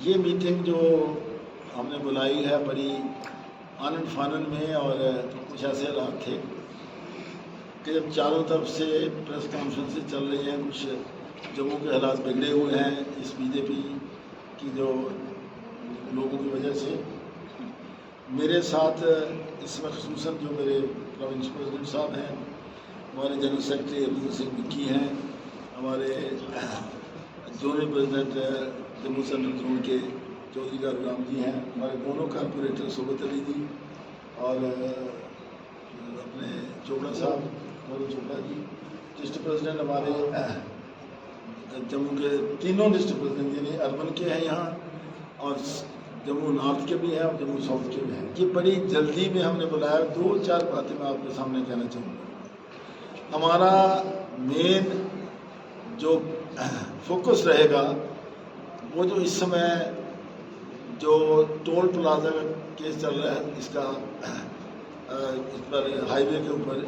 یہ میٹنگ جو ہم نے بلائی ہے بڑی آنن فانن میں، اور کچھ ایسے حالات تھے کہ جب چاروں طرف سے پریس کانفرنسیں چل رہی ہیں، کچھ جموں کے حالات بگڑے ہوئے ہیں اس بی جے پی کی جو لوگوں کی وجہ سے۔ میرے ساتھ اس میں خصوصاً جو میرے پروونس پریزیڈنٹ صاحب ہیں، ہمارے جنرل سیکرٹری ارجن سنگھ وکی ہیں، ہمارے zonal president Jammu central zone کے چودھری غلام جی ہیں، ہمارے دونوں کارپوریٹر صوبت علی جی اور اپنے چوپڑا صاحب مودو چوپڑا جی، ڈسٹرکٹ پریزیڈنٹ ہمارے جموں کے تینوں ڈسٹرکٹ پریزیڈنٹ یعنی اربن کے ہیں یہاں، اور جموں نارتھ کے بھی ہیں اور جموں ساؤتھ کے بھی ہیں۔ یہ بڑی جلدی میں ہم نے بلایا۔ 2-4 باتیں میں آپ کے سامنے کہنا چاہوں گا۔ ہمارا مین جو فوکس رہے گا وہ جو اس سمے جو ٹول پلازا کا کیس چل رہا ہے، اس کا اس پر ہائی وے کے اوپر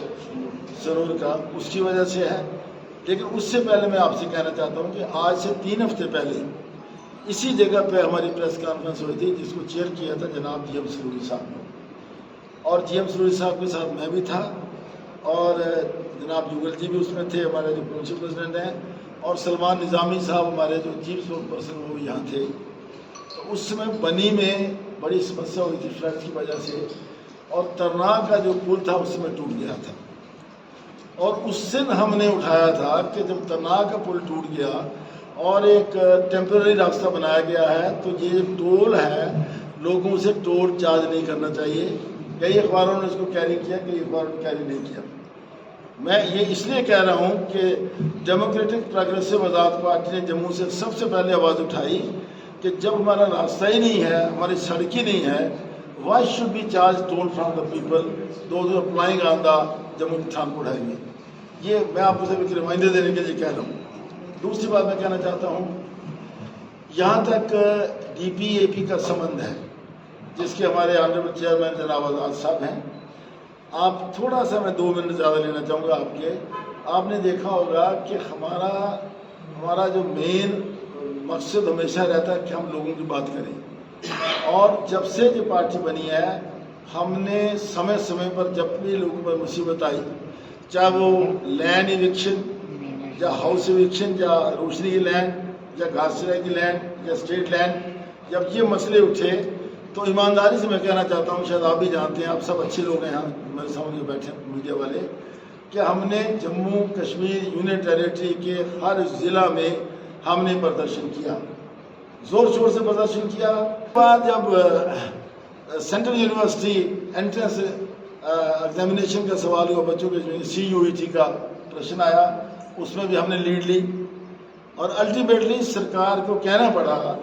سرور کا، اس کی وجہ سے ہے۔ لیکن اس سے پہلے میں آپ سے کہنا چاہتا ہوں کہ آج سے 3 ہفتے پہلے اسی جگہ پہ ہماری پریس کانفرنس ہوئی تھی، جس کو چیئر کیا تھا جناب جی ایم سروری صاحب نے، اور جی ایم سروری صاحب کے ساتھ میں بھی تھا، اور جناب جوگل جی بھی اس میں تھے، ہمارے جو پرنسپل پریزیڈنٹ ہیں، اور سلمان نظامی صاحب ہمارے جو چیف اسپوکس پرسن وہ بھی یہاں تھے۔ تو اس میں بنی میں بڑی سمسیا ہوئی تھی فلڈ کی وجہ سے، اور ترنا کا جو پل تھا اس میں ٹوٹ گیا تھا، اور اس دن ہم نے اٹھایا تھا کہ جب ترنا کا پل ٹوٹ گیا اور ایک ٹیمپرری راستہ بنایا گیا ہے، تو یہ ٹول ہے، لوگوں سے ٹول چارج نہیں کرنا چاہیے۔ کئی اخباروں نے اس کو کیری کیا، کئی اخباروں نے کیری نہیں کیا۔ میں یہ اس لیے کہہ رہا ہوں کہ ڈیموکریٹک پروگریسو آزاد پارٹی نے جموں سے سب سے پہلے آواز اٹھائی کہ جب ہمارا راستہ ہی نہیں ہے، ہماری سڑک ہی نہیں ہے، why should we charge toll from the people those who are applying on the Jammu Pathankot highway. یہ میں آپ کو صرف ایک ریمائنڈر دینے کے لیے کہہ رہا ہوں۔ دوسری بات میں کہنا چاہتا ہوں، یہاں تک ڈی پی اے پی کا سمبند ہے، جس کے ہمارے آنریبل چیئرمین جناب آزاد صاحب ہیں۔ آپ تھوڑا سا میں 2 منٹ زیادہ لینا چاہوں گا آپ کے۔ آپ نے دیکھا ہوگا کہ ہمارا جو مین مقصد ہمیشہ رہتا ہے کہ ہم لوگوں کی بات کریں، اور جب سے یہ پارٹی بنی ہے ہم نے سمے پر جب بھی لوگوں پر مصیبت آئی، چاہے وہ لینڈ ایوکشن یا ہاؤس ایوکشن یا روشنی کی لینڈ یا گھاس چرائی کی لینڈ یا اسٹیٹ لینڈ، جب یہ مسئلے اٹھے تو ایمانداری سے میں کہنا چاہتا ہوں، شاید آپ بھی جانتے ہیں، آپ سب اچھے لوگ ہیں یہاں میرے سامنے بیٹھے میڈیا والے، کہ ہم نے جموں کشمیر یونین ٹیریٹری کے ہر ضلع میں ہم نے پردرشن کیا، زور شور سے پردرشن کیا۔ بعد جب سینٹرل یونیورسٹی انٹرنس ایگزامینیشن کا سوال ہوا، بچوں کے سی یو ای ٹی کا پرشن آیا، اس میں بھی ہم نے لیڈ لی، اور الٹیمیٹلی سرکار کو کہنا پڑا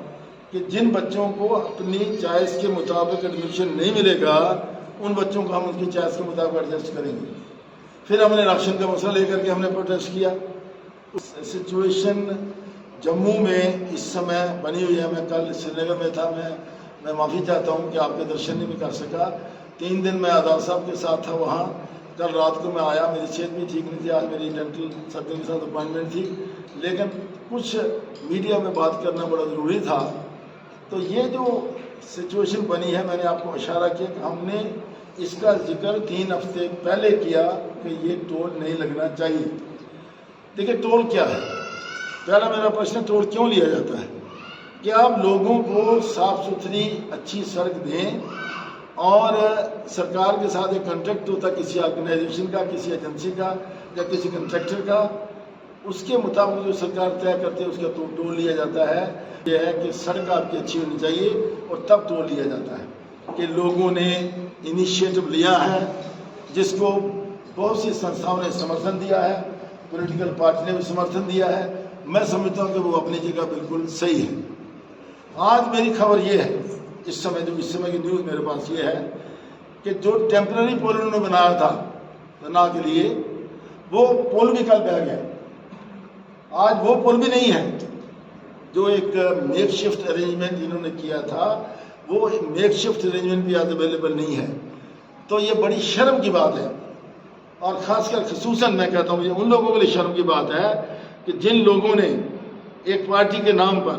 کہ جن بچوں کو اپنی چوائس کے مطابق ایڈمیشن نہیں ملے گا، ان بچوں کو ہم ان کی چوائس کے مطابق ایڈجسٹ کریں گے۔ پھر ہم نے راشن کا مسئلہ لے کر کے ہم نے پروٹیسٹ کیا۔ سچویشن جموں میں اس سمے بنی ہوئی ہے۔ میں کل سری نگر میں تھا، میں معافی چاہتا ہوں کہ آپ کے درشن نہیں بھی کر سکا۔ 3 دن میں آزاد صاحب کے ساتھ تھا وہاں۔ کل رات کو میں آیا، میری صحت بھی ٹھیک نہیں تھی، آج میری ڈینٹل سرجن کے ساتھ اپوائنٹمنٹ تھی، لیکن کچھ میڈیا میں بات کرنا بڑا ضروری تھا۔ تو یہ جو سچویشن بنی ہے، میں نے آپ کو اشارہ کیا کہ ہم نے اس کا ذکر 3 ہفتے پہلے کیا کہ یہ ٹول نہیں لگنا چاہیے۔ دیکھیں ٹول کیا ہے؟ پہلا میرا پرشن، ٹول کیوں لیا جاتا ہے؟ کہ آپ لوگوں کو صاف ستھری اچھی سڑک دیں، اور سرکار کے ساتھ ایک کنٹریکٹ ہوتا ہے کسی آرگنائزیشن کا، کسی ایجنسی کا یا کسی کنٹریکٹر کا، اس کے مطابق جو سرکار طے کرتے ہے اس کا ٹول لیا جاتا ہے۔ یہ ہے کہ سڑک آپ کی اچھی ہونی چاہیے، اور تب ٹول لیا جاتا ہے کہ لوگوں نے انیشیٹو لیا ہے، جس کو بہت سی سنستھاؤں نے سمرتھن دیا ہے، پولیٹیکل پارٹی نے بھی سمرتھن دیا ہے۔ میں سمجھتا ہوں کہ وہ اپنی جگہ بالکل صحیح ہے۔ آج میری خبر یہ ہے، اس سمے کی نیوز میرے پاس یہ ہے کہ جو ٹیمپرری پول انہوں نے بنایا تھا ترنا کے لیے، وہ پول بھی کل بہہ گیا۔ آج وہ پول بھی نہیں ہے۔ جو ایک میک شفٹ ارینجمنٹ انہوں نے کیا تھا، وہ میک شفٹ ارینجمنٹ بھی آج اویلیبل نہیں ہے۔ تو یہ بڑی شرم کی بات ہے، اور خاص کر خصوصاً میں کہتا ہوں یہ ان لوگوں کے لیے شرم کی بات ہے کہ جن لوگوں نے ایک پارٹی کے نام پر